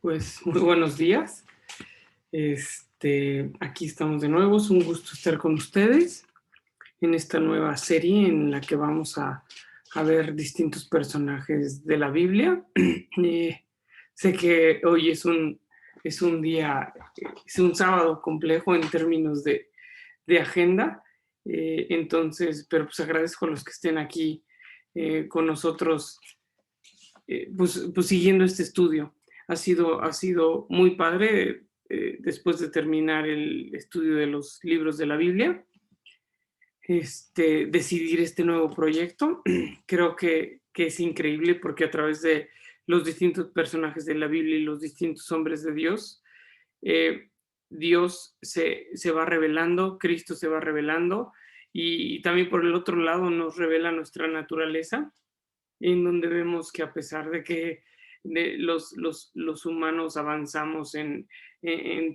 Pues muy buenos días. Aquí estamos de nuevo. Es un gusto estar con ustedes en esta nueva serie en la que vamos a ver distintos personajes de la Biblia. Sé que hoy es un día, es un sábado complejo en términos de agenda. Entonces, pero pues agradezco a los que estén aquí con nosotros, pues siguiendo este estudio. Ha sido muy padre después de terminar el estudio de los libros de la Biblia, decidir este nuevo proyecto. Creo que es increíble porque a través de los distintos personajes de la Biblia y los distintos hombres de Dios, eh, Dios se va revelando, Cristo se va revelando y también por el otro lado nos revela nuestra naturaleza, en donde vemos que a pesar de que los humanos avanzamos en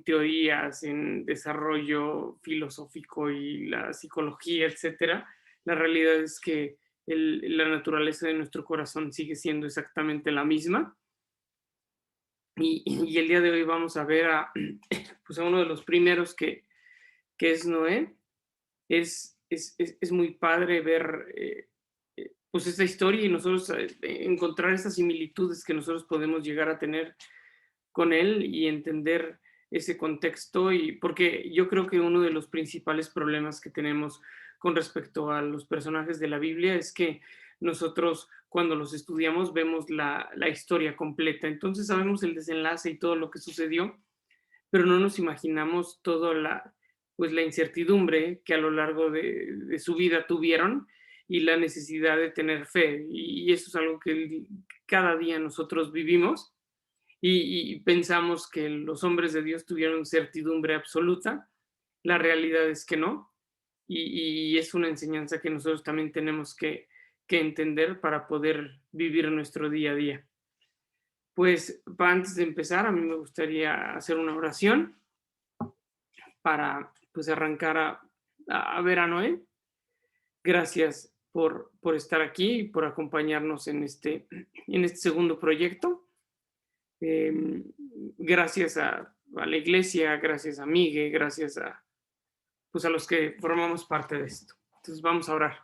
teorías, en desarrollo filosófico y la psicología, etcétera, la realidad es que la naturaleza de nuestro corazón sigue siendo exactamente la misma. Y el día de hoy vamos a ver pues a uno de los primeros que es Noé. Es muy padre ver pues esta historia y nosotros encontrar esas similitudes que nosotros podemos llegar a tener con él y entender ese contexto, y porque yo creo que uno de los principales problemas que tenemos con respecto a los personajes de la Biblia es que nosotros cuando los estudiamos vemos la historia completa, entonces sabemos el desenlace y todo lo que sucedió, pero no nos imaginamos toda pues la incertidumbre que a lo largo de su vida tuvieron y la necesidad de tener fe. Y eso es algo que cada día nosotros vivimos y pensamos que los hombres de Dios tuvieron certidumbre absoluta. La realidad es que no. Y es una enseñanza que nosotros también tenemos que entender para poder vivir nuestro día a día. Pues antes de empezar, a mí me gustaría hacer una oración para pues arrancar a ver a Noé. Gracias por estar aquí y por acompañarnos en este segundo proyecto. Eh, Gracias a la iglesia, gracias a Migue, gracias pues a los que formamos parte de esto. Entonces vamos a orar.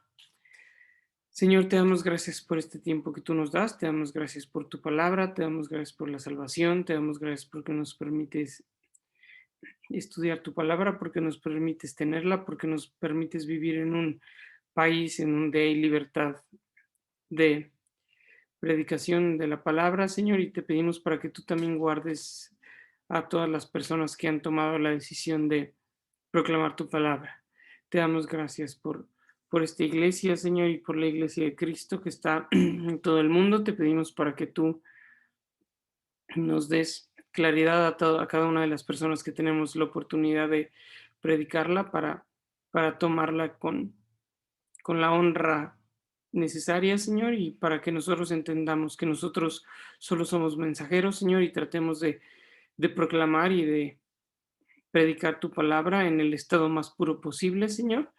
Señor, te damos gracias por este tiempo que tú nos das, te damos gracias por tu palabra, te damos gracias por la salvación, te damos gracias porque nos permites estudiar tu palabra, porque nos permites tenerla, porque nos permites vivir en un país en donde hay libertad de predicación de la palabra, Señor, y te pedimos para que tú también guardes a todas las personas que han tomado la decisión de proclamar tu palabra. Te damos gracias por esta iglesia, Señor, y por la iglesia de Cristo que está en todo el mundo. Te pedimos para que tú nos des claridad a cada una de las personas que tenemos la oportunidad de predicarla para tomarla con la honra necesaria, Señor, y para que nosotros entendamos que nosotros solo somos mensajeros, Señor, y tratemos de proclamar y de predicar tu palabra en el estado más puro posible, Señor.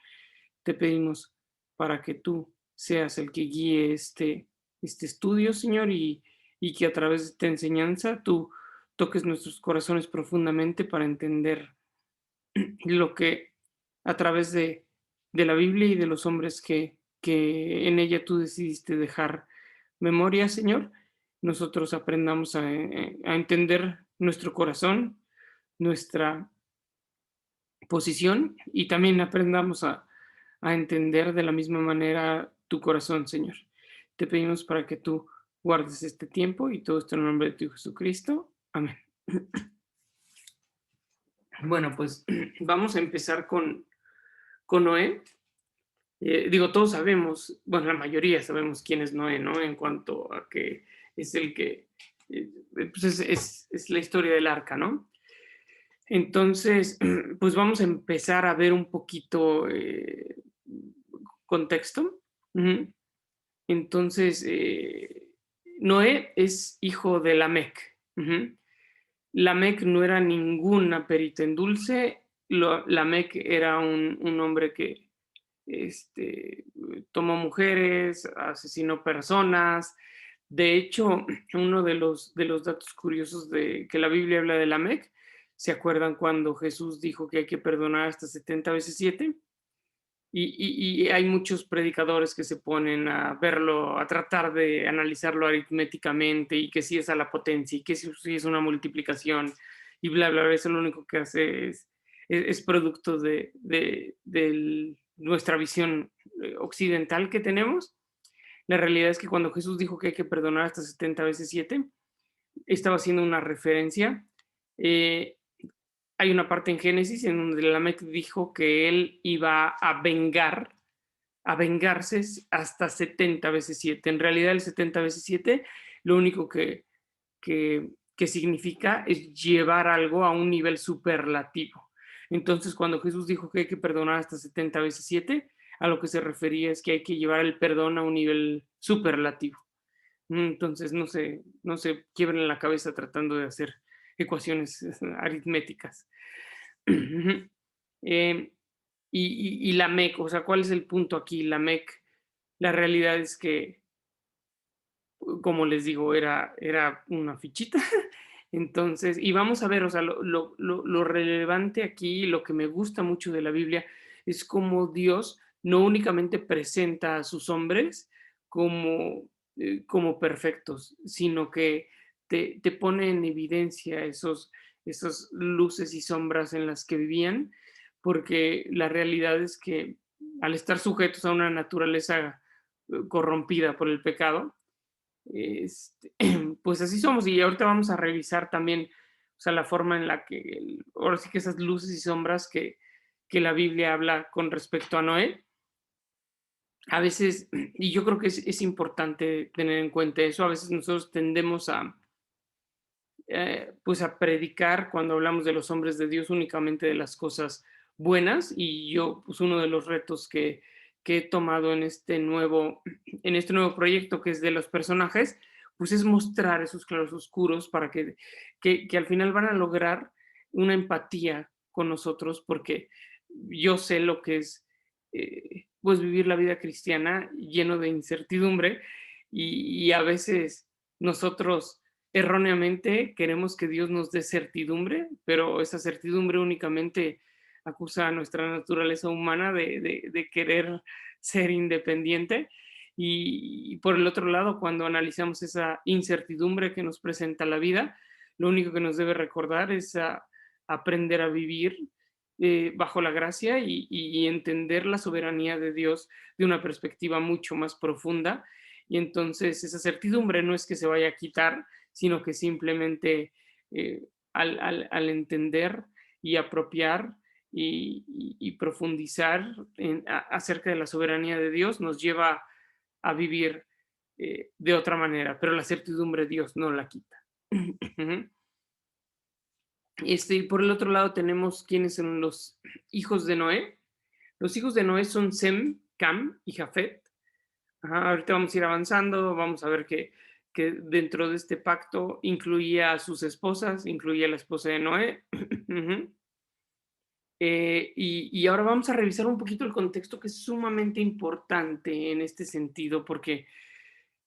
Te pedimos para que tú seas el que guíe este estudio, Señor, y que a través de esta enseñanza tú toques nuestros corazones profundamente para entender lo que a través de la Biblia y de los hombres que en ella tú decidiste dejar memoria, Señor, nosotros aprendamos a entender nuestro corazón, nuestra posición, y también aprendamos a entender de la misma manera tu corazón, Señor. Te pedimos para que tú guardes este tiempo y todo esto en el nombre de tu Hijo Jesucristo. Amén. Bueno, pues vamos a empezar con Noé. Digo, todos sabemos, bueno, la mayoría sabemos quién es Noé, ¿no? En cuanto a que es el que, pues es la historia del arca, ¿no? Entonces, pues vamos a empezar a ver un poquito contexto. Ujú. Entonces, Noé es hijo de Lamec. Ujú. Lamec no era ninguna perita en dulce. Lamec era un hombre que este, tomó mujeres, asesinó personas, De hecho, uno de los datos curiosos de que la Biblia habla de Lamec, ¿se acuerdan cuando Jesús dijo que hay que perdonar hasta 70 veces 7? Y hay muchos predicadores que se ponen a verlo, a tratar de analizarlo aritméticamente y que si es a la potencia y que si es una multiplicación y bla, bla, bla. Eso lo único que hace es producto de nuestra visión occidental que tenemos. La realidad es que cuando Jesús dijo que hay que perdonar hasta 70 veces 7, estaba haciendo una referencia. eh, Hay una parte en Génesis en donde Lamec dijo que él iba a vengarse hasta 70 veces 7. En realidad el 70 veces 7 lo único que significa es llevar algo a un nivel superlativo. Entonces, cuando Jesús dijo que hay que perdonar hasta 70 veces 7, a lo que se refería es que hay que llevar el perdón a un nivel superlativo. Entonces, no se quiebren la cabeza tratando de hacer ecuaciones aritméticas. Eh, y la MEC, o sea, ¿cuál es el punto aquí? La MEC, la realidad es que, como les digo, era una fichita. Entonces, y vamos a ver, o sea, lo relevante aquí, lo que me gusta mucho de la Biblia, es cómo Dios no únicamente presenta a sus hombres como, como perfectos, sino que te pone en evidencia esos luces y sombras en las que vivían, porque la realidad es que al estar sujetos a una naturaleza corrompida por el pecado, este, pues así somos. Y ahorita vamos a revisar también, o sea, la forma en la que, ahora sí que esas luces y sombras que la Biblia habla con respecto a Noé, a veces, y yo creo que es importante tener en cuenta eso, a veces nosotros tendemos a, pues a predicar cuando hablamos de los hombres de Dios únicamente de las cosas buenas, y yo, pues uno de los retos que he tomado en este nuevo proyecto que es de los personajes, pues es mostrar esos claros oscuros para que al final van a lograr una empatía con nosotros, porque yo sé lo que es pues vivir la vida cristiana lleno de incertidumbre y a veces nosotros erróneamente queremos que Dios nos dé certidumbre, pero esa certidumbre únicamente acusa a nuestra naturaleza humana de querer ser independiente. Y por el otro lado, cuando analizamos esa incertidumbre que nos presenta la vida, lo único que nos debe recordar es aprender a vivir bajo la gracia y entender la soberanía de Dios de una perspectiva mucho más profunda. Y entonces esa certidumbre no es que se vaya a quitar, sino que simplemente al entender y apropiar y profundizar acerca de la soberanía de Dios nos lleva a vivir de otra manera, pero la certidumbre Dios no la quita. Y por el otro lado tenemos quiénes son los hijos de Noé. Los hijos de Noé son Sem, Cam y Jafet. Ajá, ahorita vamos a ir avanzando, vamos a ver que dentro de este pacto incluía a sus esposas, incluía a la esposa de Noé. Y ahora vamos a revisar un poquito el contexto que es sumamente importante en este sentido, porque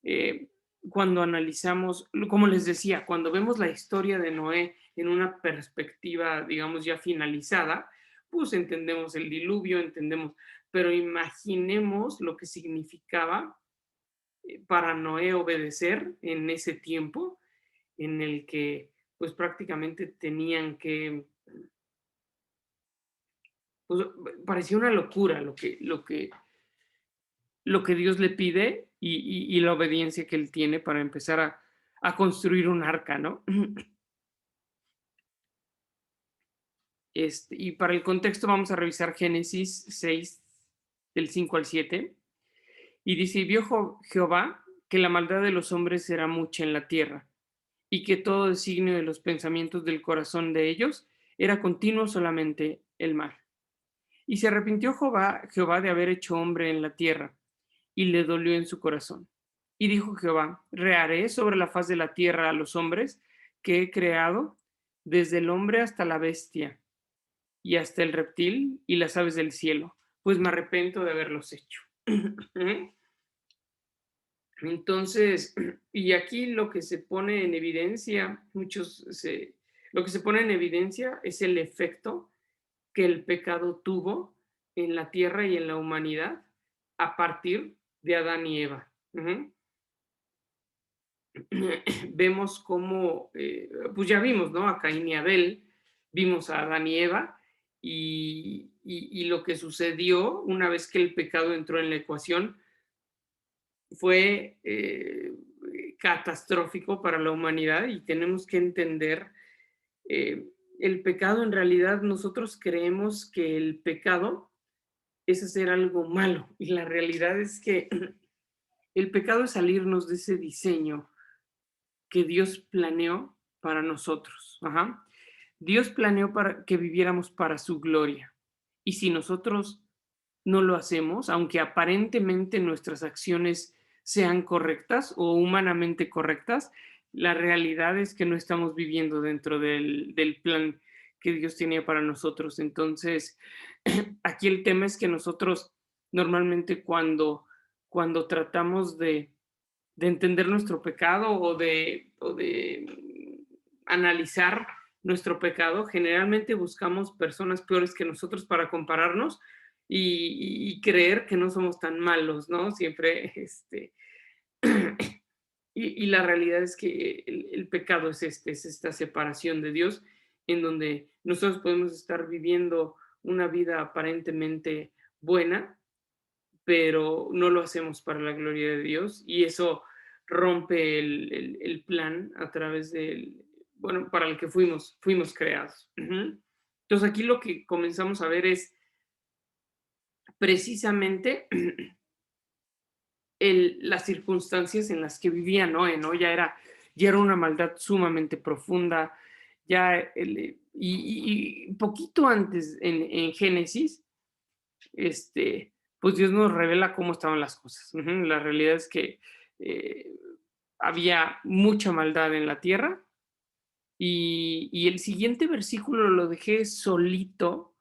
eh, cuando analizamos, como les decía, cuando vemos la historia de Noé en una perspectiva, digamos, ya finalizada, pues entendemos el diluvio, entendemos, pero imaginemos lo que significaba para Noé obedecer en ese tiempo en el que pues prácticamente tenían que, pues parecía una locura lo que Dios le pide y la obediencia que él tiene para empezar a construir un arca, ¿no? Y para el contexto vamos a revisar Génesis 6, del 5 al 7. Y dice, y vio Jehová que la maldad de los hombres era mucha en la tierra, y que todo designio de los pensamientos del corazón de ellos era continuo solamente el mal. Y se arrepintió Jehová de haber hecho hombre en la tierra, y le dolió en su corazón. Y dijo Jehová, reharé sobre la faz de la tierra a los hombres que he creado, desde el hombre hasta la bestia, y hasta el reptil y las aves del cielo, pues me arrepiento de haberlos hecho. Entonces, y aquí lo que se pone en evidencia, lo que se pone en evidencia es el efecto que el pecado tuvo en la tierra y en la humanidad a partir de Adán y Eva. Ujú. Vemos cómo, pues ya vimos, ¿no? A Caín y Abel, vimos a Adán y Eva, y lo que sucedió una vez que el pecado entró en la ecuación fue catastrófico para la humanidad y tenemos que entender eh, el pecado. En realidad nosotros creemos que el pecado es hacer algo malo y la realidad es que el pecado es salirnos de ese diseño que Dios planeó para nosotros. Ajá. Dios planeó para que viviéramos para su gloria. Y si nosotros no lo hacemos, aunque aparentemente nuestras acciones sean correctas o humanamente correctas, la realidad es que no estamos viviendo dentro del plan que Dios tenía para nosotros. Entonces, aquí el tema es que nosotros normalmente cuando tratamos de entender nuestro pecado o de analizar nuestro pecado, generalmente buscamos personas peores que nosotros para compararnos y creer que no somos tan malos, ¿no? Siempre, y la realidad es que el pecado es esta separación de Dios en donde nosotros podemos estar viviendo una vida aparentemente buena, pero no lo hacemos para la gloria de Dios y eso rompe el plan a través del, bueno, para el que fuimos creados. Ujú. Entonces aquí lo que comenzamos a ver es precisamente las circunstancias en las que vivía Noé, ¿no? Ya era una maldad sumamente profunda, y poquito antes en Génesis, pues Dios nos revela cómo estaban las cosas. Ujú. La realidad es que eh, había mucha maldad en la tierra y el siguiente versículo lo dejé solito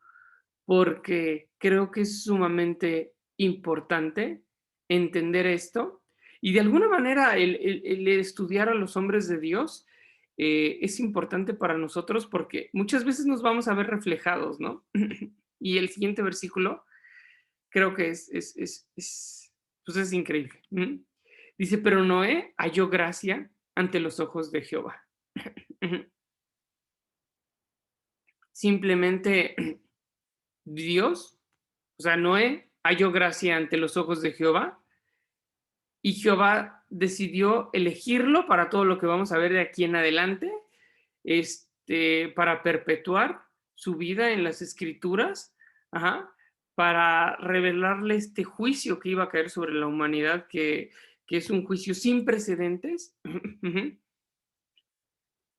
porque creo que es sumamente importante entender esto y de alguna manera el estudiar a los hombres de Dios es importante para nosotros porque muchas veces nos vamos a ver reflejados, ¿no? Y el siguiente versículo creo que pues es increíble. ¿Mm? Dice, pero Noé halló gracia ante los ojos de Jehová. Simplemente Dios, o sea, Noé halló gracia ante los ojos de Jehová y Jehová decidió elegirlo para todo lo que vamos a ver de aquí en adelante, para perpetuar su vida en las escrituras, ajá, para revelarle este juicio que iba a caer sobre la humanidad, que es un juicio sin precedentes,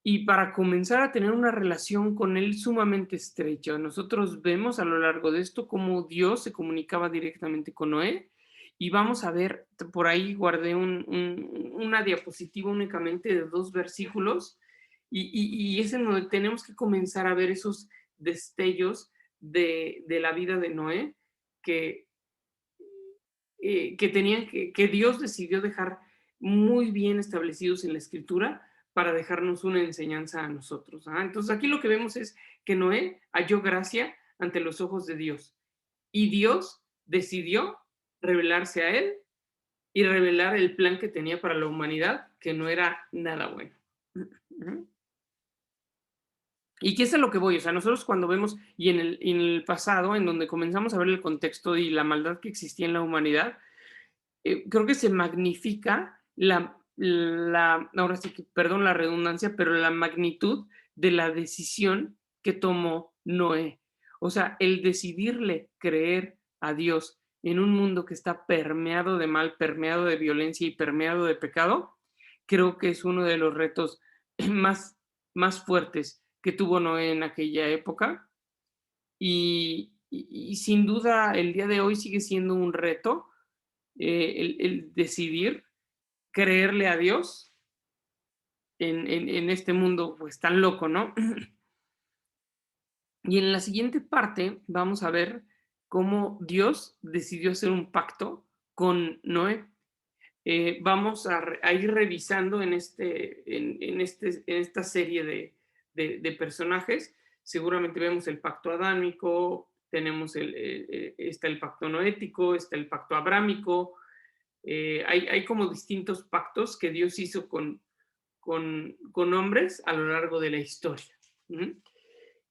y para comenzar a tener una relación con él sumamente estrecha. Nosotros vemos a lo largo de esto cómo Dios se comunicaba directamente con Noé y vamos a ver, por ahí guardé una diapositiva únicamente de 2 versículos y es en donde tenemos que comenzar a ver esos destellos de la vida de Noé que, que Dios decidió dejar muy bien establecidos en la escritura para dejarnos una enseñanza a nosotros. ¿Ah? Entonces aquí lo que vemos es que Noé halló gracia ante los ojos de Dios y Dios decidió revelarse a él y revelar el plan que tenía para la humanidad, que no era nada bueno. Y qué es a lo que voy, o sea, nosotros cuando vemos, y en el pasado, en donde comenzamos a ver el contexto y la maldad que existía en la humanidad, creo que se magnifica ahora sí que, perdón la redundancia, pero la magnitud de la decisión que tomó Noé. O sea, el decidirle creer a Dios en un mundo que está permeado de mal, permeado de violencia y permeado de pecado, creo que es uno de los retos más, más fuertes que tuvo Noé en aquella época. Y sin duda el día de hoy sigue siendo un reto el decidir creerle a Dios en este mundo pues tan loco, ¿no? Y en la siguiente parte vamos a ver cómo Dios decidió hacer un pacto con Noé. vamos a ir revisando en esta serie de personajes. Seguramente vemos el pacto adámico, tenemos está el pacto noético, está el pacto abrámico. Hay como distintos pactos que Dios hizo con hombres a lo largo de la historia. ¿Mm?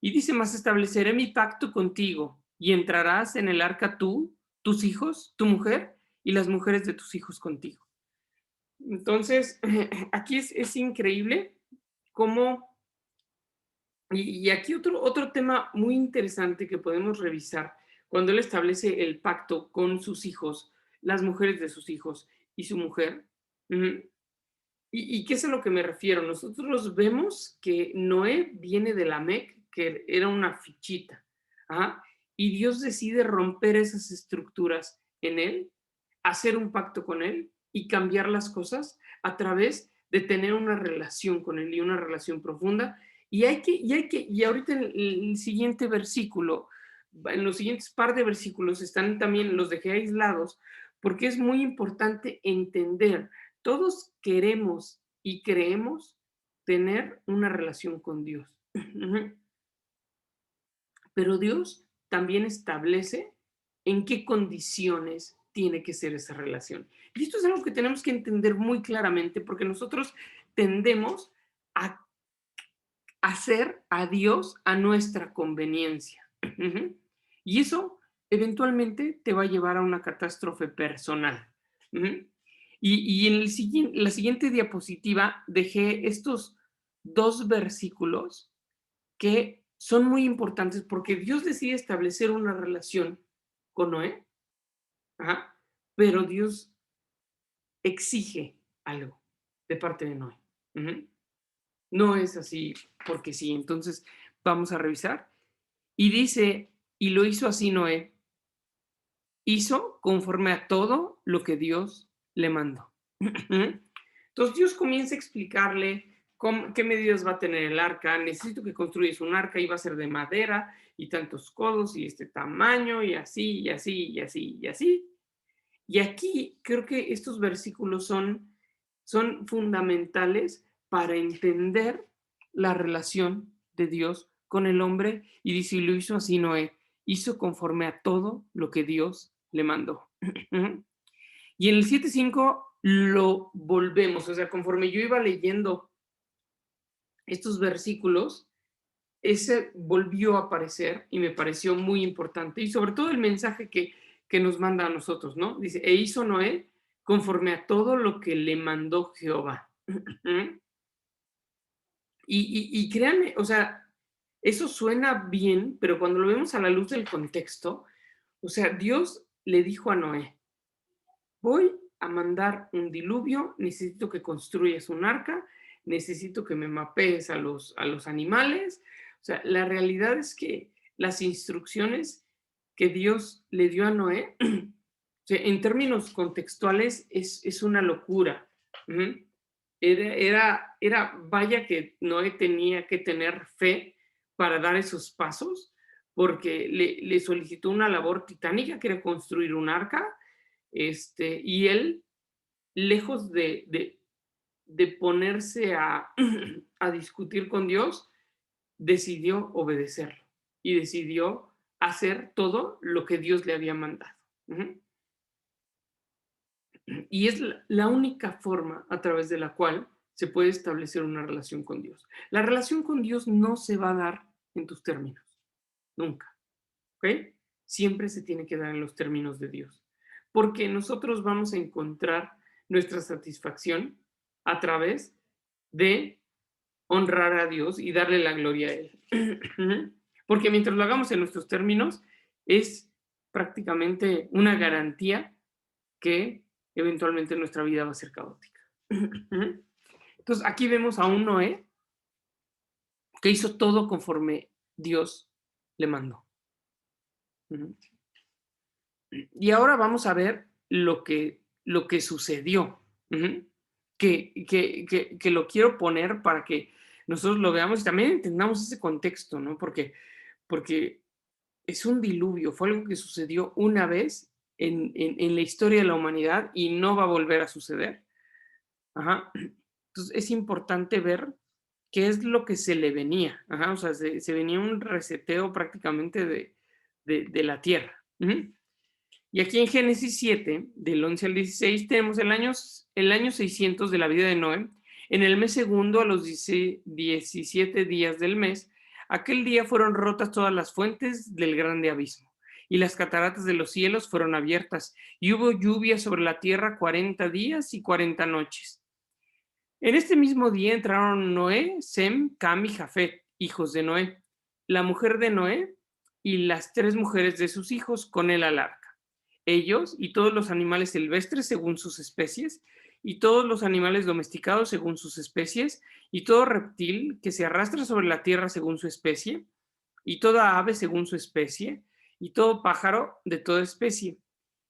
Y dice más, estableceré mi pacto contigo y entrarás en el arca tú, tus hijos, tu mujer y las mujeres de tus hijos contigo. Entonces, aquí es increíble cómo, y aquí otro tema muy interesante que podemos revisar, cuando él establece el pacto con sus hijos, las mujeres de sus hijos y su mujer. ¿Y qué es a lo que me refiero? Nosotros vemos que Noé viene de Lamec, que era una fichita, ¿ah? Y Dios decide romper esas estructuras en él, hacer un pacto con él y cambiar las cosas a través de tener una relación con él y una relación profunda. Y ahorita en el siguiente versículo, en los siguientes par de versículos están también, los dejé aislados, porque es muy importante entender, todos queremos y creemos tener una relación con Dios. Pero Dios también establece en qué condiciones tiene que ser esa relación. Y esto es algo que tenemos que entender muy claramente porque nosotros tendemos a hacer a Dios a nuestra conveniencia. Y eso eventualmente te va a llevar a una catástrofe personal. Y en la siguiente diapositiva dejé estos dos versículos que son muy importantes porque Dios decide establecer una relación con Noé, ajá, pero Dios exige algo de parte de Noé. No es así porque sí. Entonces vamos a revisar. Y dice, y lo hizo así Noé, hizo conforme a todo lo que Dios le mandó. Entonces Dios comienza a explicarle qué medidas va a tener el arca. Necesito que construyas un arca y va a ser de madera y tantos codos y este tamaño y así, y así, y así, y así. Y aquí creo que estos versículos son fundamentales para entender la relación de Dios con el hombre. Y dice, y lo hizo así Noé, hizo conforme a todo lo que Dios le mandó. Y en el 7.5 lo volvemos, o sea, conforme yo iba leyendo estos versículos, ese volvió a aparecer y me pareció muy importante. Y sobre todo el mensaje que nos manda a nosotros, ¿no? Dice, e hizo Noé conforme a todo lo que le mandó Jehová. Y créanme, o sea, eso suena bien, pero cuando lo vemos a la luz del contexto, o sea, Dios le dijo a Noé, voy a mandar un diluvio, necesito que construyas un arca, necesito que me mapees a los animales. O sea, la realidad es que las instrucciones que Dios le dio a Noé, o sea, en términos contextuales, es una locura. Vaya que Noé tenía que tener fe para dar esos pasos, porque le solicitó una labor titánica, que era construir un arca, y él, lejos de ponerse a discutir con Dios, decidió obedecerlo y decidió hacer todo lo que Dios le había mandado. Y es la única forma a través de la cual se puede establecer una relación con Dios. La relación con Dios no se va a dar en tus términos, nunca. ¿Ok? Siempre se tiene que dar en los términos de Dios. Porque nosotros vamos a encontrar nuestra satisfacción a través de honrar a Dios y darle la gloria a Él. Porque mientras lo hagamos en nuestros términos, es prácticamente una garantía que eventualmente nuestra vida va a ser caótica. Entonces, aquí vemos a un Noé que hizo todo conforme Dios le mandó. Y ahora vamos a ver lo que sucedió, que lo quiero poner para que nosotros lo veamos y también entendamos ese contexto, ¿no? Porque es un diluvio, fue algo que sucedió una vez en la historia de la humanidad y no va a volver a suceder. Ajá. Entonces es importante ver qué es lo que se le venía. Ajá, o sea, se venía un reseteo prácticamente de la tierra. Ujú. Y aquí en Génesis 7, del 11 al 16, tenemos el año 600 de la vida de Noé. En el mes segundo, a los 17 días del mes, aquel día fueron rotas todas las fuentes del grande abismo, y las cataratas de los cielos fueron abiertas, y hubo lluvia sobre la tierra 40 días y 40 noches. En este mismo día entraron Noé, Sem, Cam y Jafet, hijos de Noé, la mujer de Noé y las 3 mujeres de sus hijos con él al arca. Ellos y todos los animales silvestres según sus especies, y todos los animales domesticados según sus especies, y todo reptil que se arrastra sobre la tierra según su especie, y toda ave según su especie, y todo pájaro de toda especie.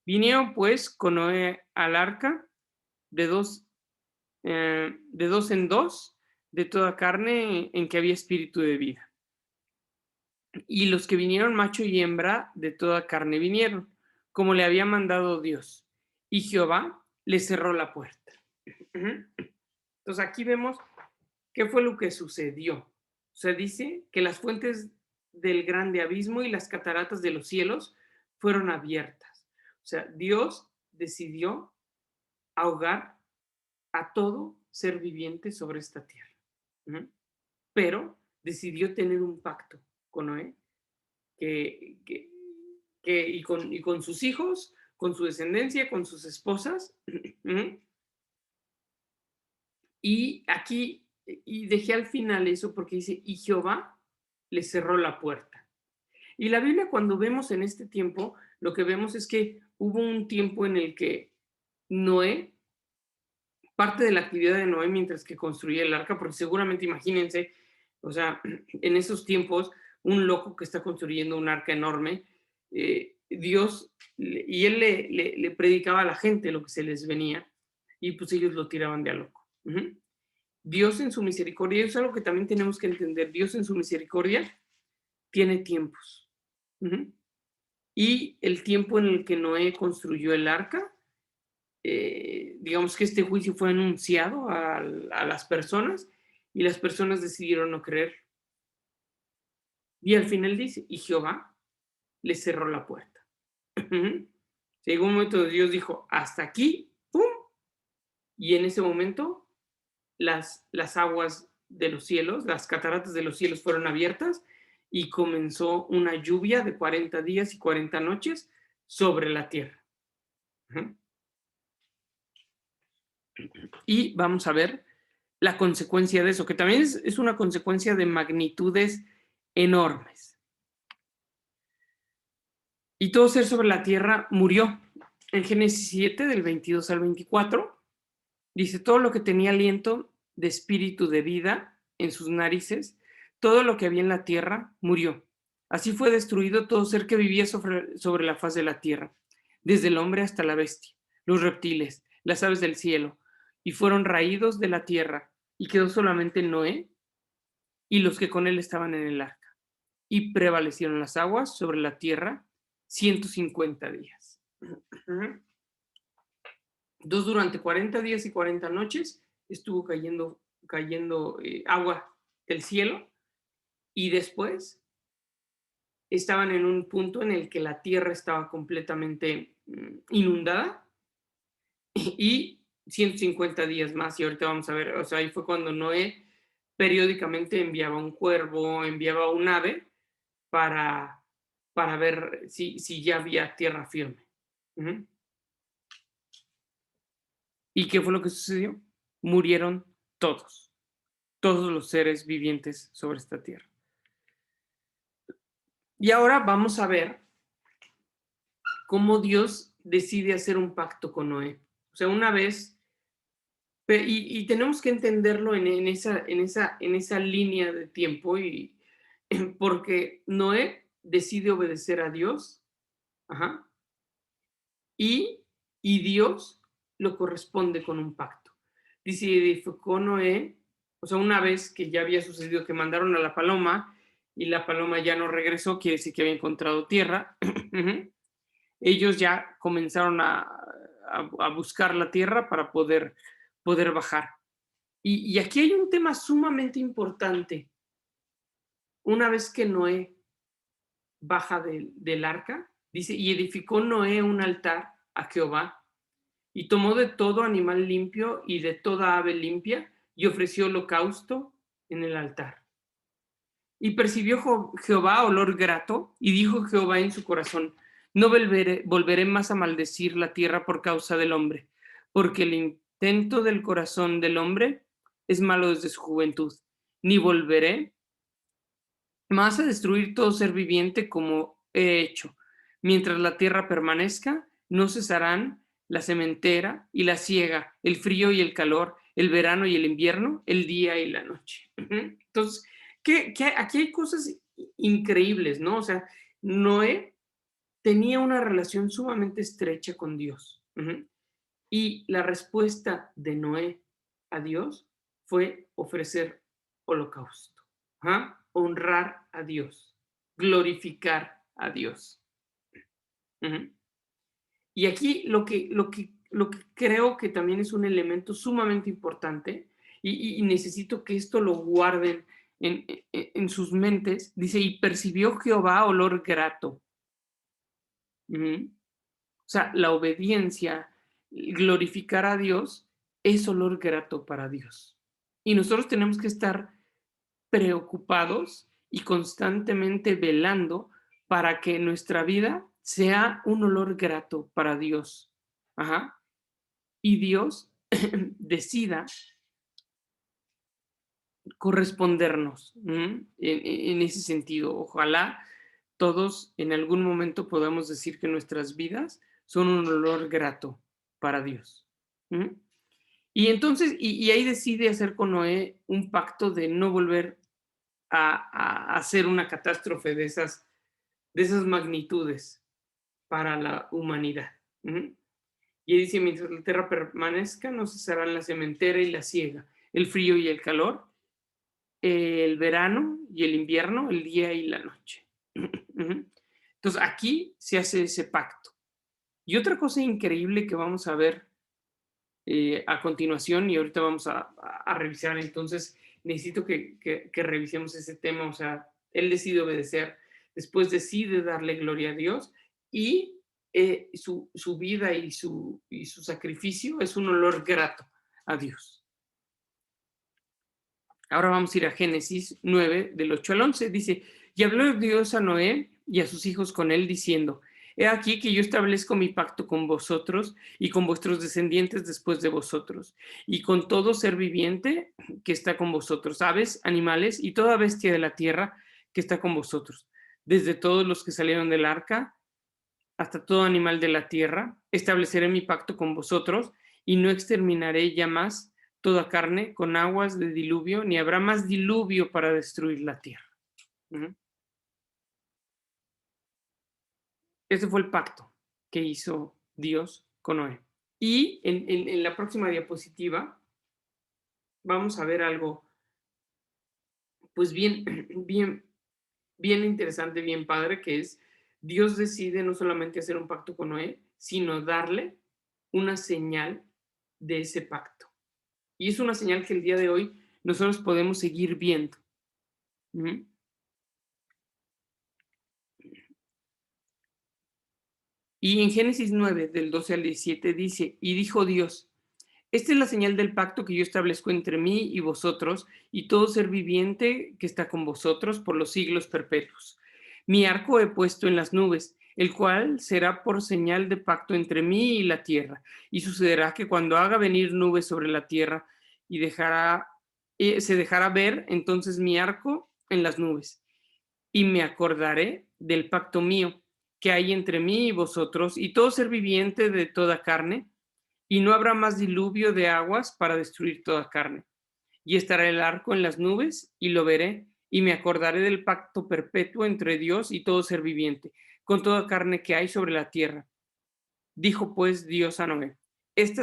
Vinieron pues con Noé al arca de dos en dos, de toda carne en que había espíritu de vida. Y los que vinieron, macho y hembra, de toda carne vinieron, como le había mandado Dios. Y Jehová le cerró la puerta. Entonces aquí vemos qué fue lo que sucedió. O sea, dice que las fuentes del grande abismo y las cataratas de los cielos fueron abiertas. O sea, Dios decidió ahogar a todo ser viviente sobre esta tierra. Pero decidió tener un pacto con Noé que, que, y con sus hijos, con su descendencia, con sus esposas. Y aquí, y dejé al final eso porque dice, y Jehová le cerró la puerta. Y la Biblia, cuando vemos en este tiempo, lo que vemos es que hubo un tiempo en el que Noé, parte de la actividad de Noé mientras que construía el arca, porque seguramente imagínense, o sea, en esos tiempos, un loco que está construyendo un arca enorme, Dios, y él le predicaba a la gente lo que se les venía, y pues ellos lo tiraban de a loco. Dios en su misericordia, eso es algo que también tenemos que entender, Dios en su misericordia tiene tiempos. Y el tiempo en el que Noé construyó el arca, digamos que este juicio fue anunciado a las personas y las personas decidieron no creer. Y al final dice, y Jehová le cerró la puerta. Llegó un momento donde Dios dijo, hasta aquí, ¡pum! Y en ese momento las aguas de los cielos, las cataratas de los cielos fueron abiertas y comenzó una lluvia de 40 días y 40 noches sobre la tierra. Y vamos a ver la consecuencia de eso, que también es una consecuencia de magnitudes enormes. Y todo ser sobre la tierra murió. En Génesis 7, del 22 al 24, dice, todo lo que tenía aliento de espíritu de vida en sus narices, todo lo que había en la tierra murió. Así fue destruido todo ser que vivía sobre la faz de la tierra, desde el hombre hasta la bestia, los reptiles, las aves del cielo, y fueron raídos de la tierra, y quedó solamente Noé y los que con él estaban en el arca. Y prevalecieron las aguas sobre la tierra 150 días. Entonces, durante 40 días y 40 noches estuvo cayendo agua del cielo, y después estaban en un punto en el que la tierra estaba completamente inundada, y 150 días más, y ahorita vamos a ver, o sea, ahí fue cuando Noé periódicamente enviaba un cuervo, enviaba un ave para, ver si ya había tierra firme. ¿Y qué fue lo que sucedió? Murieron todos los seres vivientes sobre esta tierra. Y ahora vamos a ver cómo Dios decide hacer un pacto con Noé. O sea, una vez, y tenemos que entenderlo en esa línea de tiempo, y porque Noé decide obedecer a Dios, y Dios lo corresponde con un pacto. Dice, edificó Noé, o sea, una vez que ya había sucedido que mandaron a la paloma y la paloma ya no regresó, quiere decir que había encontrado tierra. ellos ya comenzaron a buscar la tierra para poder bajar. Y aquí hay un tema sumamente importante. Una vez que Noé baja del arca, dice, y edificó Noé un altar a Jehová, y tomó de todo animal limpio y de toda ave limpia, y ofreció holocausto en el altar. Y percibió Jehová olor grato, y dijo Jehová en su corazón, no volveré más a maldecir la tierra por causa del hombre, porque el intento del corazón del hombre es malo desde su juventud, ni volveré más a destruir todo ser viviente como he hecho. Mientras la tierra permanezca, no cesarán la sementera y la siega, el frío y el calor, el verano y el invierno, el día y la noche. Entonces, aquí hay cosas increíbles, ¿no? O sea, Noé tenía una relación sumamente estrecha con Dios. Y la respuesta de Noé a Dios fue ofrecer holocausto, honrar a Dios, glorificar a Dios. Y aquí lo que creo que también es un elemento sumamente importante y necesito que esto lo guarden en sus mentes, dice, y percibió Jehová olor grato. O sea, la obediencia, glorificar a Dios, es olor grato para Dios. Y nosotros tenemos que estar preocupados y constantemente velando para que nuestra vida sea un olor grato para Dios. Ajá. Y Dios decida correspondernos en ese sentido. Ojalá todos en algún momento podamos decir que nuestras vidas son un olor grato para Dios. Y entonces, y ahí decide hacer con Noé un pacto de no volver a hacer una catástrofe de esas magnitudes para la humanidad. Y dice, mientras la tierra permanezca, no cesarán la sementera y la siega, el frío y el calor, el verano y el invierno, el día y la noche. Entonces aquí se hace ese pacto. Y otra cosa increíble que vamos a ver a continuación, y ahorita vamos a revisar, entonces necesito que revisemos ese tema, o sea, él decide obedecer, después decide darle gloria a Dios, y su vida y su sacrificio es un olor grato a Dios. Ahora vamos a ir a Génesis 9, del 8 al 11. Dice, y habló Dios a Noé y a sus hijos con él, diciendo, he aquí que yo establezco mi pacto con vosotros y con vuestros descendientes después de vosotros, y con todo ser viviente que está con vosotros, aves, animales y toda bestia de la tierra que está con vosotros, desde todos los que salieron del arca hasta todo animal de la tierra. Estableceré mi pacto con vosotros y no exterminaré ya más toda carne con aguas de diluvio, ni habrá más diluvio para destruir la tierra. Ese fue el pacto que hizo Dios con Noé. Y en la próxima diapositiva vamos a ver algo, pues bien, bien, bien interesante, bien padre, que es Dios decide no solamente hacer un pacto con Noé, sino darle una señal de ese pacto. Y es una señal que el día de hoy nosotros podemos seguir viendo. Y en Génesis 9, del 12 al 17, dice, y dijo Dios, esta es la señal del pacto que yo establezco entre mí y vosotros y todo ser viviente que está con vosotros por los siglos perpetuos. Mi arco he puesto en las nubes, el cual será por señal de pacto entre mí y la tierra. Y sucederá que cuando haga venir nubes sobre la tierra y se dejará ver entonces mi arco en las nubes. Y me acordaré del pacto mío que hay entre mí y vosotros y todo ser viviente de toda carne, y no habrá más diluvio de aguas para destruir toda carne. Y estará el arco en las nubes, y lo veré, y me acordaré del pacto perpetuo entre Dios y todo ser viviente, con toda carne que hay sobre la tierra. Dijo pues Dios a Noé, esta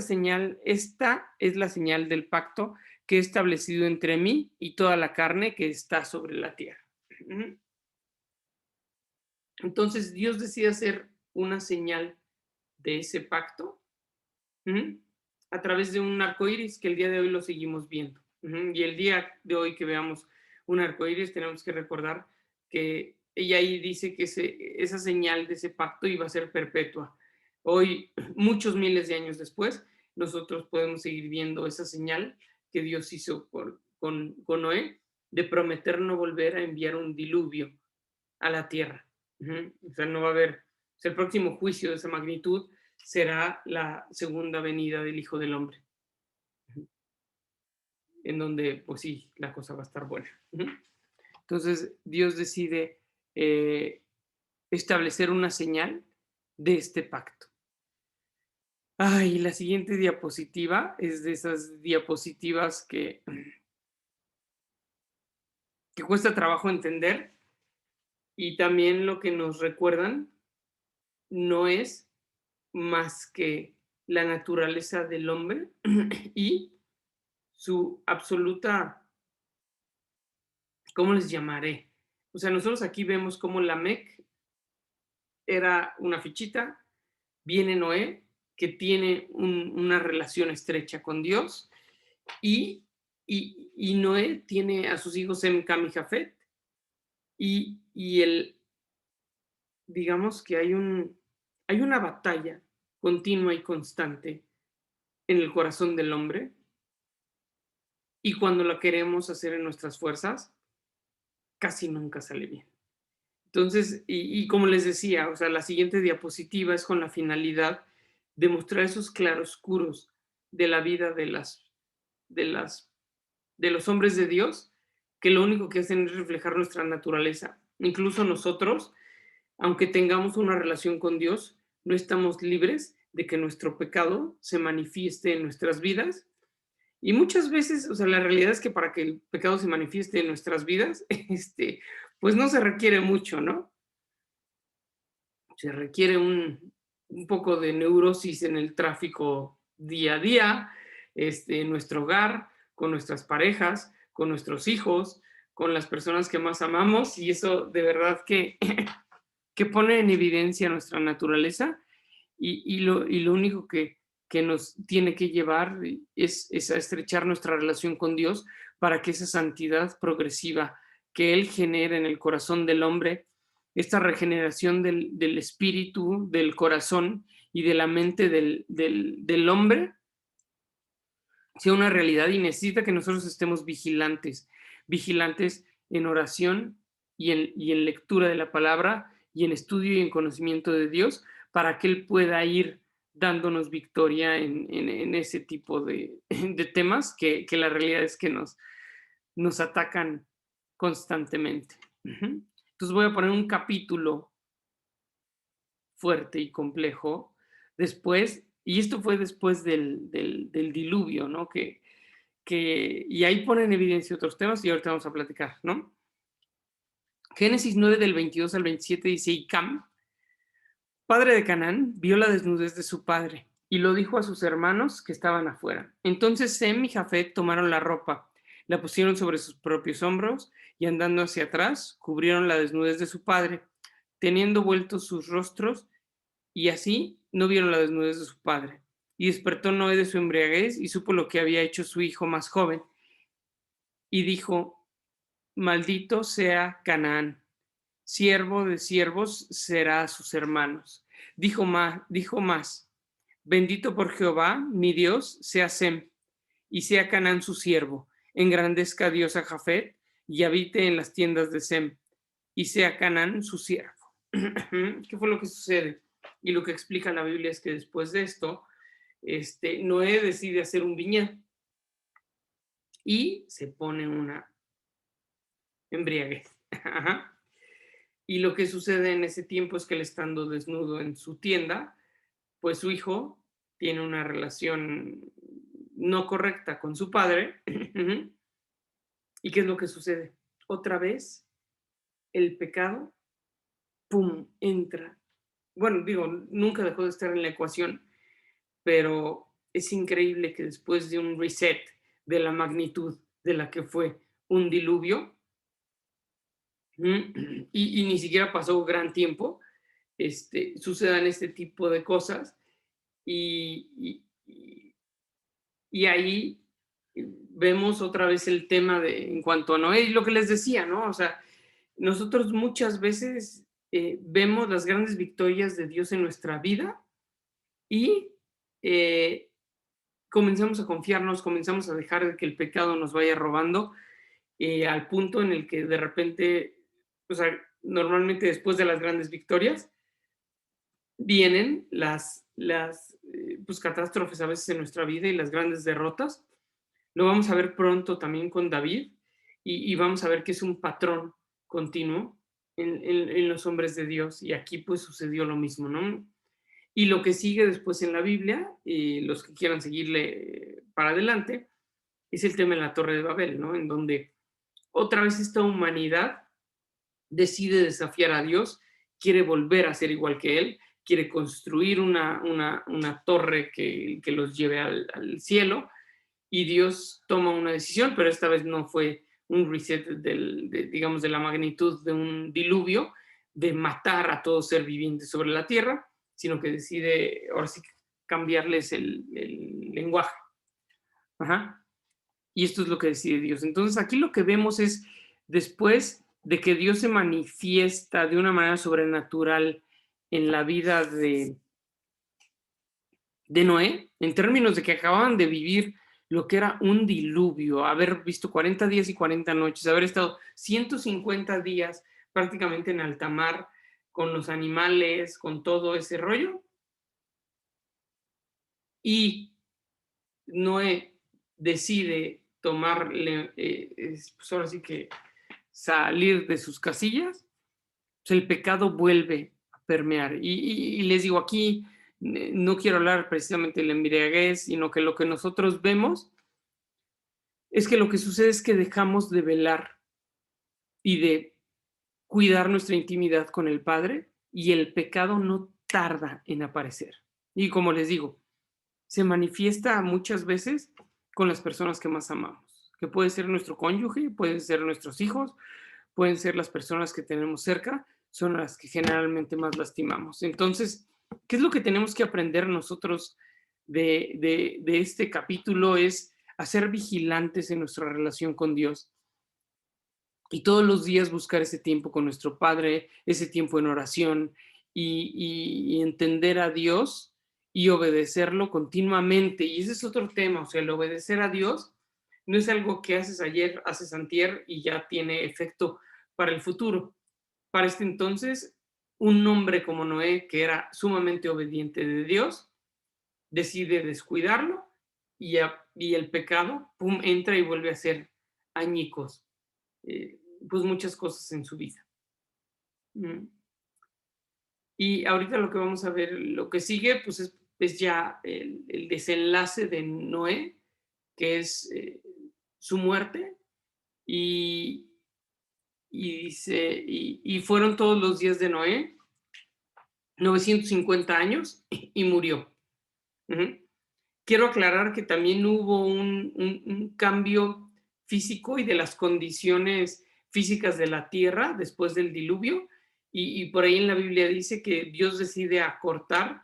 es la señal del pacto que he establecido entre mí y toda la carne que está sobre la tierra. Entonces Dios decide hacer una señal de ese pacto, ujú, a través de un arco iris que el día de hoy lo seguimos viendo. Ujú, y el día de hoy que veamos un arco iris, tenemos que recordar que ella ahí dice que esa señal de ese pacto iba a ser perpetua. Hoy, muchos miles de años después, nosotros podemos seguir viendo esa señal que Dios hizo con Noé de prometer no volver a enviar un diluvio a la tierra. Ujú. O sea, no va a haber, o sea, el próximo juicio de esa magnitud será la segunda venida del Hijo del Hombre, en donde, pues sí, la cosa va a estar buena. Ujú. Entonces, Dios decide eh, establecer una señal de este pacto. Ay, la siguiente diapositiva es de esas diapositivas que cuesta trabajo entender, y también lo que nos recuerdan no es más que la naturaleza del hombre y su absoluta, ¿cómo les llamaré? O sea, nosotros aquí vemos cómo Lamec era una fichita, viene Noé, que tiene una relación estrecha con Dios, y, y Noé tiene a sus hijos Sem, Cam y Jafet, y digamos que hay una batalla continua y constante en el corazón del hombre, y cuando la queremos hacer en nuestras fuerzas, casi nunca sale bien. Entonces, y como les decía, o sea, la siguiente diapositiva es con la finalidad de mostrar esos claroscuros de la vida de las, de los hombres de Dios, que lo único que hacen es reflejar nuestra naturaleza. Incluso nosotros, aunque tengamos una relación con Dios, no estamos libres de que nuestro pecado se manifieste en nuestras vidas. Y muchas veces, o sea, la realidad es que para que el pecado se manifieste en nuestras vidas, pues no se requiere mucho, ¿no? Se requiere un poco de neurosis en el tráfico día a día, en nuestro hogar, con nuestras parejas, con nuestros hijos, con las personas que más amamos, y eso de verdad que, que pone en evidencia nuestra naturaleza, y lo único que nos tiene que llevar es a estrechar nuestra relación con Dios para que esa santidad progresiva que Él genera en el corazón del hombre, esta regeneración del espíritu, del corazón y de la mente del hombre, sea una realidad, y necesita que nosotros estemos vigilantes, vigilantes en oración y en lectura de la palabra y en estudio y en conocimiento de Dios, para que Él pueda ir dándonos victoria en ese tipo de temas que la realidad es que nos atacan constantemente. Ujú. Entonces voy a poner un capítulo fuerte y complejo después, y esto fue después del diluvio, ¿no? Y ahí pone en evidencia otros temas y ahorita vamos a platicar, ¿no? Génesis 9 del 22 al 27 dice, y Cam, padre de Canaán, vio la desnudez de su padre y lo dijo a sus hermanos que estaban afuera. Entonces Sem y Jafet tomaron la ropa, la pusieron sobre sus propios hombros y andando hacia atrás, cubrieron la desnudez de su padre, teniendo vueltos sus rostros, y así no vieron la desnudez de su padre. Y despertó Noé de su embriaguez y supo lo que había hecho su hijo más joven, y dijo, maldito sea Canaán, siervo de siervos será a sus hermanos. Dijo más, bendito por Jehová, mi Dios, sea Sem, y sea Canaán su siervo, engrandezca a Dios a Jafet, y habite en las tiendas de Sem, y sea Canaán su siervo. ¿Qué fue lo que sucede? Y lo que explica la Biblia es que después de esto, Noé decide hacer un viñedo y se pone una embriaguez. Y lo que sucede en ese tiempo es que él, estando desnudo en su tienda, pues su hijo tiene una relación no correcta con su padre. ¿Y qué es lo que sucede? Otra vez el pecado, ¡pum!, entra. Bueno, digo, nunca dejó de estar en la ecuación, pero es increíble que después de un reset de la magnitud de la que fue un diluvio, y ni siquiera pasó gran tiempo, sucedan este tipo de cosas. Y ahí vemos otra vez el tema en cuanto a Noé y lo que les decía, ¿no? O sea, nosotros muchas veces vemos las grandes victorias de Dios en nuestra vida y eh, comenzamos a confiarnos, comenzamos a dejar de que el pecado nos vaya robando, al punto en el que de repente, o sea, normalmente después de las grandes victorias, vienen pues, catástrofes a veces en nuestra vida y las grandes derrotas. Lo vamos a ver pronto también con David y vamos a ver que es un patrón continuo en los hombres de Dios y aquí pues sucedió lo mismo, ¿no? Y lo que sigue después en la Biblia, y los que quieran seguirle para adelante, es el tema de la Torre de Babel, ¿no? En donde otra vez esta humanidad decide desafiar a Dios, quiere volver a ser igual que Él, quiere construir una torre que los lleve al cielo, y Dios toma una decisión, pero esta vez no fue un reset digamos, de la magnitud de un diluvio, de matar a todo ser viviente sobre la tierra, sino que decide ahora sí cambiarles el lenguaje. Ajá. Y esto es lo que decide Dios. Entonces aquí lo que vemos es, después de que Dios se manifiesta de una manera sobrenatural en la vida de Noé, en términos de que acababan de vivir lo que era un diluvio, haber visto 40 días y 40 noches, haber estado 150 días prácticamente en alta mar, con los animales, con todo ese rollo, y Noé decide tomarle, pues ahora sí que salir de sus casillas, pues el pecado vuelve a permear. Y les digo, aquí no quiero hablar precisamente de la embriaguez, sino que lo que nosotros vemos es que lo que sucede es que dejamos de velar y de cuidar nuestra intimidad con el Padre y el pecado no tarda en aparecer. Y como les digo, se manifiesta muchas veces con las personas que más amamos, que puede ser nuestro cónyuge, pueden ser nuestros hijos, pueden ser las personas que tenemos cerca, son las que generalmente más lastimamos. Entonces, ¿qué es lo que tenemos que aprender nosotros de este capítulo? Es a ser vigilantes en nuestra relación con Dios y todos los días buscar ese tiempo con nuestro Padre, ese tiempo en oración y entender a Dios y obedecerlo continuamente. Y ese es otro tema, o sea, el obedecer a Dios no es algo que haces ayer, haces antier y ya tiene efecto para el futuro. Para este entonces, un hombre como Noé, que era sumamente obediente de Dios, decide descuidarlo y el pecado, pum, entra y vuelve a ser añicos, pues muchas cosas en su vida. Mm. Y ahorita lo que vamos a ver, lo que sigue, pues es ya el desenlace de Noé, que es su muerte, y, y dice, y fueron todos los días de Noé 950 años y murió. Uh-huh. Quiero aclarar que también hubo un cambio físico y de las condiciones físicas de la tierra después del diluvio, y por ahí en la Biblia dice que Dios decide acortar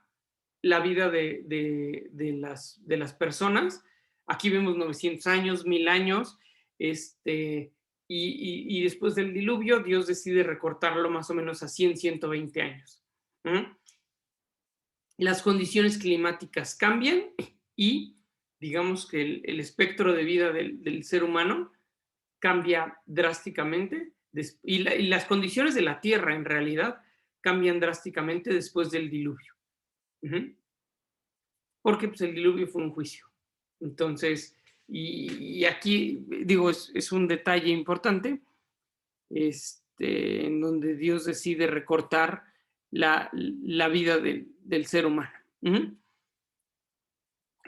la vida de las personas. Aquí vemos 900 años, 1000 años, y después del diluvio Dios decide recortarlo más o menos a 100, 120 años. Las condiciones climáticas cambian y digamos que el espectro de vida del ser humano cambia drásticamente y las condiciones de la Tierra en realidad cambian drásticamente después del diluvio. Uh-huh. Porque pues, el diluvio fue un juicio. Entonces, y aquí digo, es un detalle importante, en donde Dios decide recortar la vida del ser humano. Uh-huh.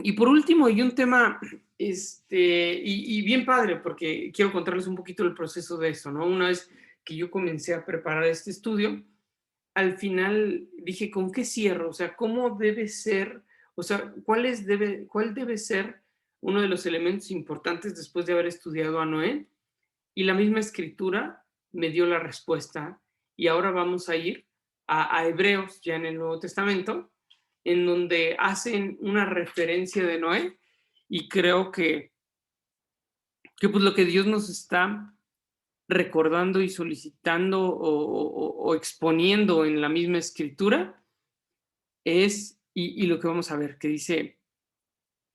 Y por último, hay un tema, y bien padre, porque quiero contarles un poquito el proceso de eso, ¿no? Una vez que yo comencé a preparar este estudio, al final dije, ¿con qué cierro? O sea, ¿cómo debe ser? O sea, ¿cuál debe ser uno de los elementos importantes después de haber estudiado a Noé? Y la misma escritura me dio la respuesta y ahora vamos a ir a Hebreos, ya en el Nuevo Testamento, en donde hacen una referencia de Noé, y creo que pues lo que Dios nos está recordando y solicitando o exponiendo en la misma escritura es, y lo que vamos a ver, que dice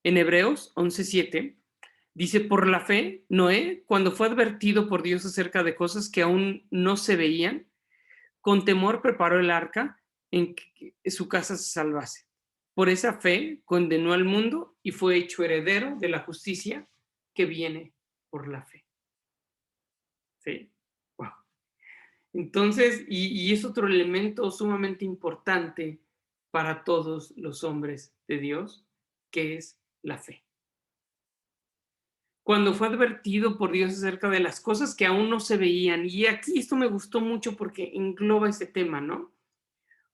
en Hebreos 11:7, dice, por la fe, Noé, cuando fue advertido por Dios acerca de cosas que aún no se veían, con temor preparó el arca en que su casa se salvase. Por esa fe condenó al mundo y fue hecho heredero de la justicia que viene por la fe. ¿Sí? Wow. Entonces, y es otro elemento sumamente importante para todos los hombres de Dios, que es la fe. Cuando fue advertido por Dios acerca de las cosas que aún no se veían, y aquí esto me gustó mucho porque engloba ese tema, ¿no? O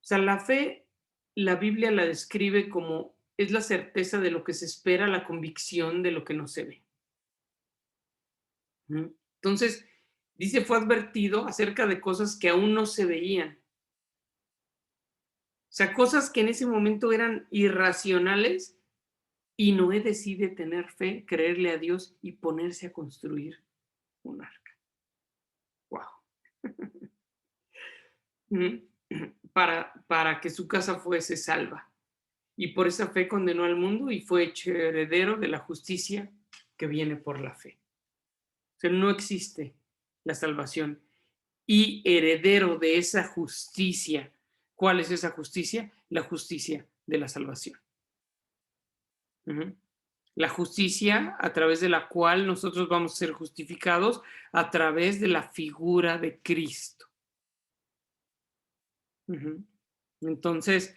sea, la fe, la Biblia la describe como es la certeza de lo que se espera, la convicción de lo que no se ve. Entonces, dice, fue advertido acerca de cosas que aún no se veían. O sea, cosas que en ese momento eran irracionales, y Noé decide tener fe, creerle a Dios y ponerse a construir un arca. ¡Wow! Para que su casa fuese salva. Y por esa fe condenó al mundo y fue hecho heredero de la justicia que viene por la fe. O sea, no existe la salvación. Y heredero de esa justicia. ¿Cuál es esa justicia? La justicia de la salvación. La justicia a través de la cual nosotros vamos a ser justificados a través de la figura de Cristo. Entonces,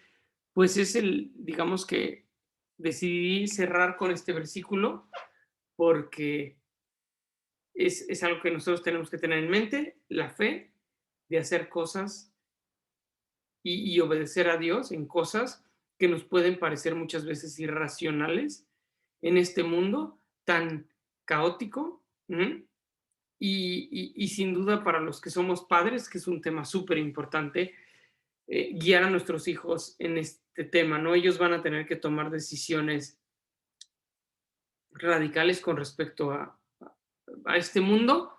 pues es digamos que decidí cerrar con este versículo porque es algo que nosotros tenemos que tener en mente, la fe de hacer cosas y obedecer a Dios en cosas que nos pueden parecer muchas veces irracionales en este mundo tan caótico. Y sin duda para los que somos padres, que es un tema súper importante, guiar a nuestros hijos en este tema, ¿no? Ellos van a tener que tomar decisiones radicales con respecto a este mundo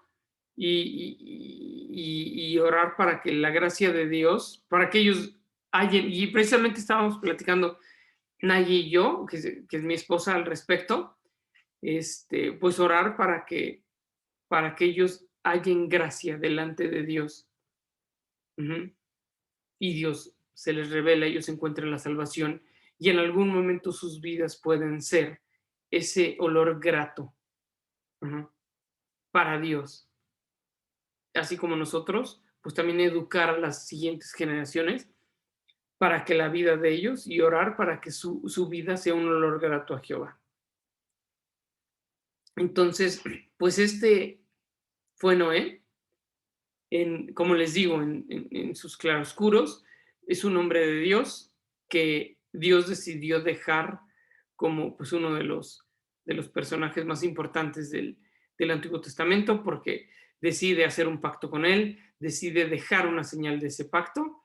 y orar para que la gracia de Dios, para que ellos hallen, y precisamente estábamos platicando Naye y yo, que es mi esposa al respecto, pues orar para que ellos hallen gracia delante de Dios. Y Dios se les revela, ellos encuentran la salvación y en algún momento sus vidas pueden ser ese olor grato para Dios. Así como nosotros, pues también educar a las siguientes generaciones para que la vida de ellos y orar para que su vida sea un olor grato a Jehová. Entonces, pues fue Noé, como les digo, en sus claroscuros, es un hombre de Dios que Dios decidió dejar como pues uno de los personajes más importantes del Antiguo Testamento porque decide hacer un pacto con él, decide dejar una señal de ese pacto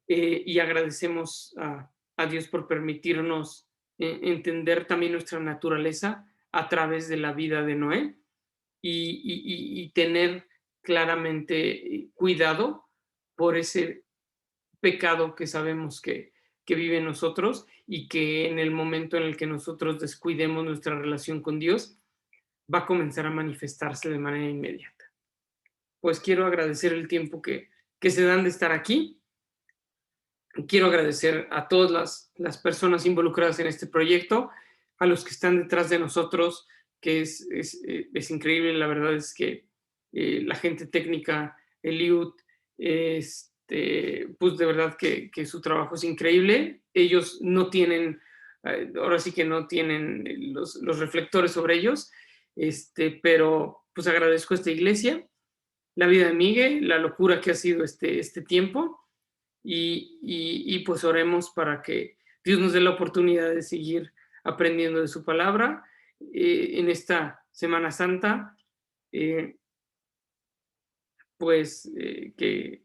y agradecemos a Dios por permitirnos entender también nuestra naturaleza a través de la vida de Noé y tener claramente cuidado por ese pecado que sabemos que vive en nosotros y que en el momento en el que nosotros descuidemos nuestra relación con Dios, va a comenzar a manifestarse de manera inmediata. Pues quiero agradecer el tiempo que se dan de estar aquí. Quiero agradecer a todas las personas involucradas en este proyecto, a los que están detrás de nosotros, que es increíble. La verdad es que la gente técnica, Eliud, pues de verdad que su trabajo es increíble. Ellos no tienen, ahora sí que no tienen los reflectores sobre ellos, pero pues agradezco a esta iglesia, la vida de Miguel, la locura que ha sido este tiempo. Y pues oremos para que Dios nos dé la oportunidad de seguir aprendiendo de su palabra en esta Semana Santa, pues que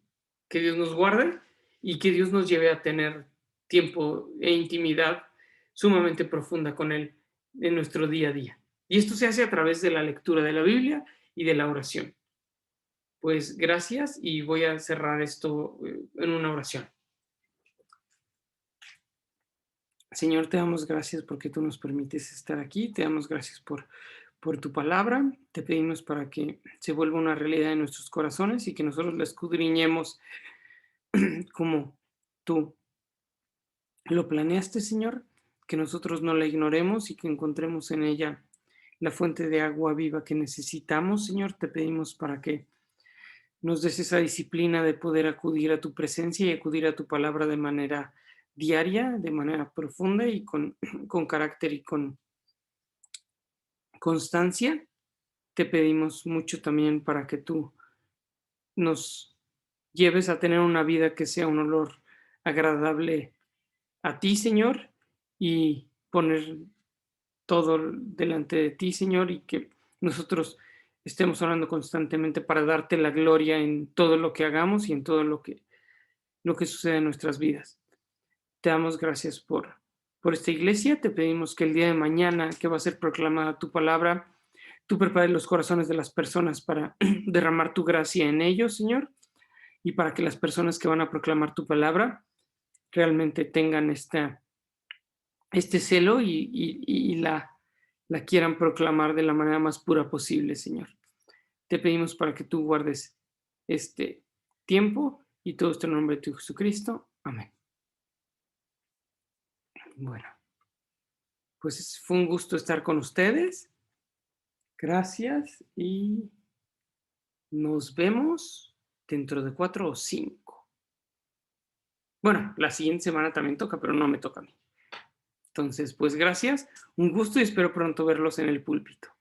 Que Dios nos guarde y que Dios nos lleve a tener tiempo e intimidad sumamente profunda con Él en nuestro día a día. Y esto se hace a través de la lectura de la Biblia y de la oración. Pues gracias y voy a cerrar esto en una oración. Señor, te damos gracias porque tú nos permites estar aquí. Te damos gracias por tu palabra. Te pedimos para que se vuelva una realidad en nuestros corazones y que nosotros la escudriñemos como tú lo planeaste, Señor, que nosotros no la ignoremos y que encontremos en ella la fuente de agua viva que necesitamos, Señor. Te pedimos para que nos des esa disciplina de poder acudir a tu presencia y acudir a tu palabra de manera diaria, de manera profunda y con carácter y con constancia. Te pedimos mucho también para que tú nos lleves a tener una vida que sea un olor agradable a ti, Señor, y poner todo delante de ti, Señor, y que nosotros estemos orando constantemente para darte la gloria en todo lo que hagamos y en todo lo que sucede en nuestras vidas. Te damos gracias por esta iglesia. Te pedimos que el día de mañana, que va a ser proclamada tu palabra, tú prepares los corazones de las personas para derramar tu gracia en ellos, Señor, y para que las personas que van a proclamar tu palabra realmente tengan este celo y la quieran proclamar de la manera más pura posible, Señor. Te pedimos para que tú guardes este tiempo y todo esto en nombre de tu Hijo Jesucristo. Amén. Bueno, pues fue un gusto estar con ustedes. Gracias y nos vemos dentro de 4 o 5. Bueno, la siguiente semana también toca, pero no me toca a mí. Entonces, pues gracias, un gusto y espero pronto verlos en el púlpito.